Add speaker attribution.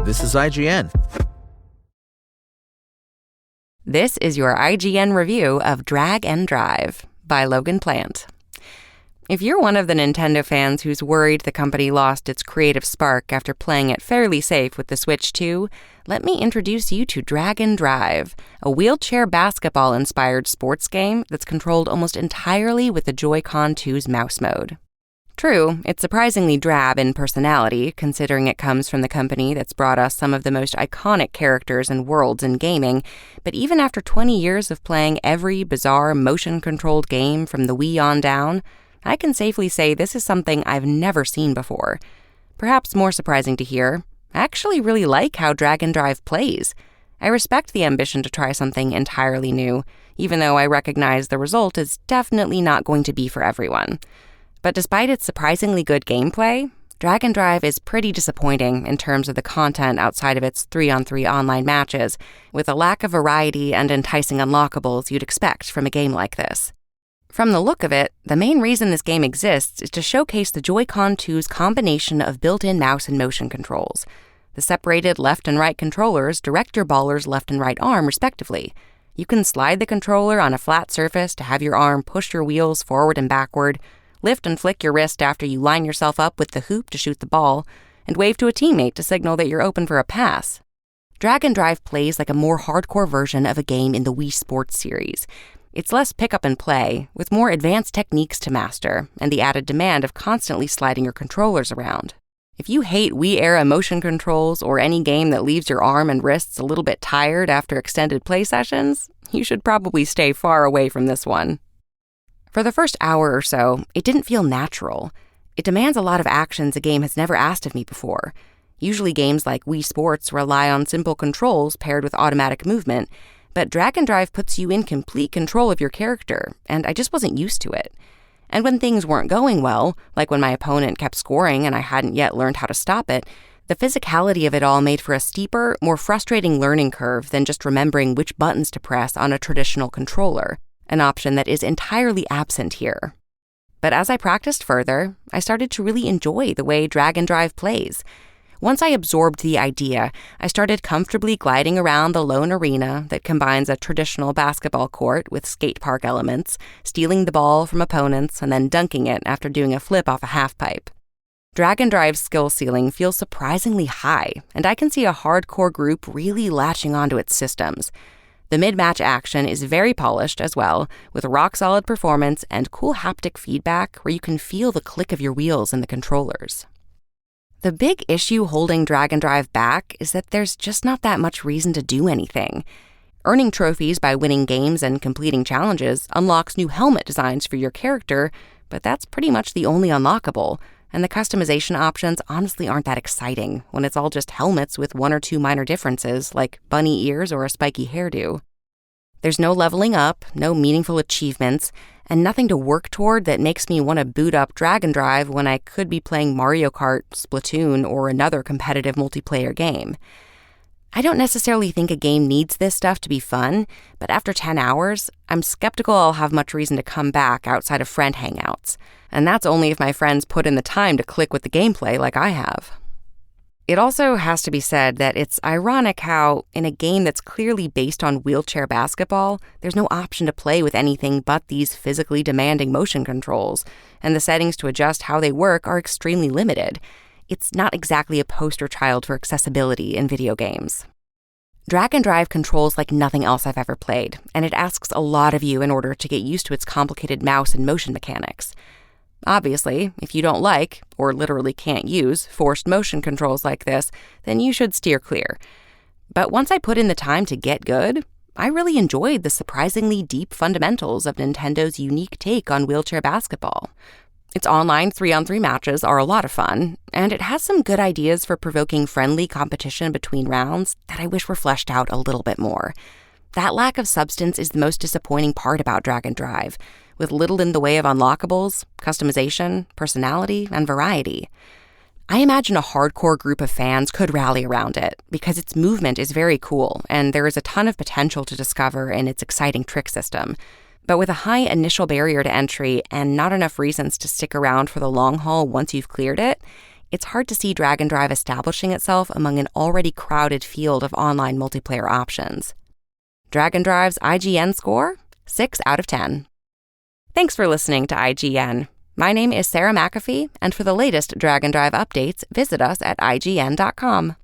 Speaker 1: This is IGN.
Speaker 2: This is your IGN review of Drag and Drive by Logan Plant. If you're one of the Nintendo fans who's worried the company lost its creative spark after playing it fairly safe with the Switch 2, let me introduce you to Drag and Drive, a wheelchair basketball-inspired sports game that's controlled almost entirely with the Joy-Con 2's mouse mode. True, it's surprisingly drab in personality, considering it comes from the company that's brought us some of the most iconic characters and worlds in gaming, but even after 20 years of playing every bizarre motion-controlled game from the Wii on down, I can safely say this is something I've never seen before. Perhaps more surprising to hear, I actually really like how Drag and Drive plays. I respect the ambition to try something entirely new, even though I recognize the result is definitely not going to be for everyone. But despite its surprisingly good gameplay, Drag and Drive is pretty disappointing in terms of the content outside of its 3-on-3 online matches, with a lack of variety and enticing unlockables you'd expect from a game like this. From the look of it, the main reason this game exists is to showcase the Joy-Con 2's combination of built-in mouse and motion controls. The separated left and right controllers direct your baller's left and right arm, respectively. You can slide the controller on a flat surface to have your arm push your wheels forward and backward, lift and flick your wrist after you line yourself up with the hoop to shoot the ball, and wave to a teammate to signal that you're open for a pass. Drag and Drive plays like a more hardcore version of a game in the Wii Sports series. It's less pick up and play, with more advanced techniques to master, and the added demand of constantly sliding your controllers around. If you hate Wii-era motion controls or any game that leaves your arm and wrists a little bit tired after extended play sessions, you should probably stay far away from this one. For the first hour or so, it didn't feel natural. It demands a lot of actions a game has never asked of me before. Usually games like Wii Sports rely on simple controls paired with automatic movement, but Drag and Drive puts you in complete control of your character, and I just wasn't used to it. And when things weren't going well, like when my opponent kept scoring and I hadn't yet learned how to stop it, the physicality of it all made for a steeper, more frustrating learning curve than just remembering which buttons to press on a traditional controller, an option that is entirely absent here. But as I practiced further, I started to really enjoy the way Drag and Drive plays. Once I absorbed the idea, I started comfortably gliding around the lone arena that combines a traditional basketball court with skate park elements, stealing the ball from opponents and then dunking it after doing a flip off a halfpipe. Drag and Drive's skill ceiling feels surprisingly high, and I can see a hardcore group really latching onto its systems. The mid-match action is very polished as well, with rock-solid performance and cool haptic feedback where you can feel the click of your wheels in the controllers. The big issue holding Drag and Drive back is that there's just not that much reason to do anything. Earning trophies by winning games and completing challenges unlocks new helmet designs for your character, but that's pretty much the only unlockable, and the customization options honestly aren't that exciting when it's all just helmets with one or two minor differences, like bunny ears or a spiky hairdo. There's no leveling up, no meaningful achievements, and nothing to work toward that makes me want to boot up Drag and Drive when I could be playing Mario Kart, Splatoon, or another competitive multiplayer game. I don't necessarily think a game needs this stuff to be fun, but after 10 hours, I'm skeptical I'll have much reason to come back outside of friend hangouts. And that's only if my friends put in the time to click with the gameplay like I have. It also has to be said that it's ironic how, in a game that's clearly based on wheelchair basketball, there's no option to play with anything but these physically demanding motion controls, and the settings to adjust how they work are extremely limited. It's not exactly a poster child for accessibility in video games. Drag and Drive controls like nothing else I've ever played, and it asks a lot of you in order to get used to its complicated mouse and motion mechanics. Obviously, if you don't like, or literally can't use, forced motion controls like this, then you should steer clear. But once I put in the time to get good, I really enjoyed the surprisingly deep fundamentals of Nintendo's unique take on wheelchair basketball. Its online 3-on-3 matches are a lot of fun, and it has some good ideas for provoking friendly competition between rounds that I wish were fleshed out a little bit more. That lack of substance is the most disappointing part about Drag and Drive, with little in the way of unlockables, customization, personality, and variety. I imagine a hardcore group of fans could rally around it, because its movement is very cool, and there is a ton of potential to discover in its exciting trick system. But with a high initial barrier to entry and not enough reasons to stick around for the long haul once you've cleared it, it's hard to see Drag and Drive establishing itself among an already crowded field of online multiplayer options. Drag and Drive's IGN score? 6 out of 10. Thanks for listening to IGN. My name is Sarah McAfee, and for the latest Drag and Drive updates, visit us at IGN.com.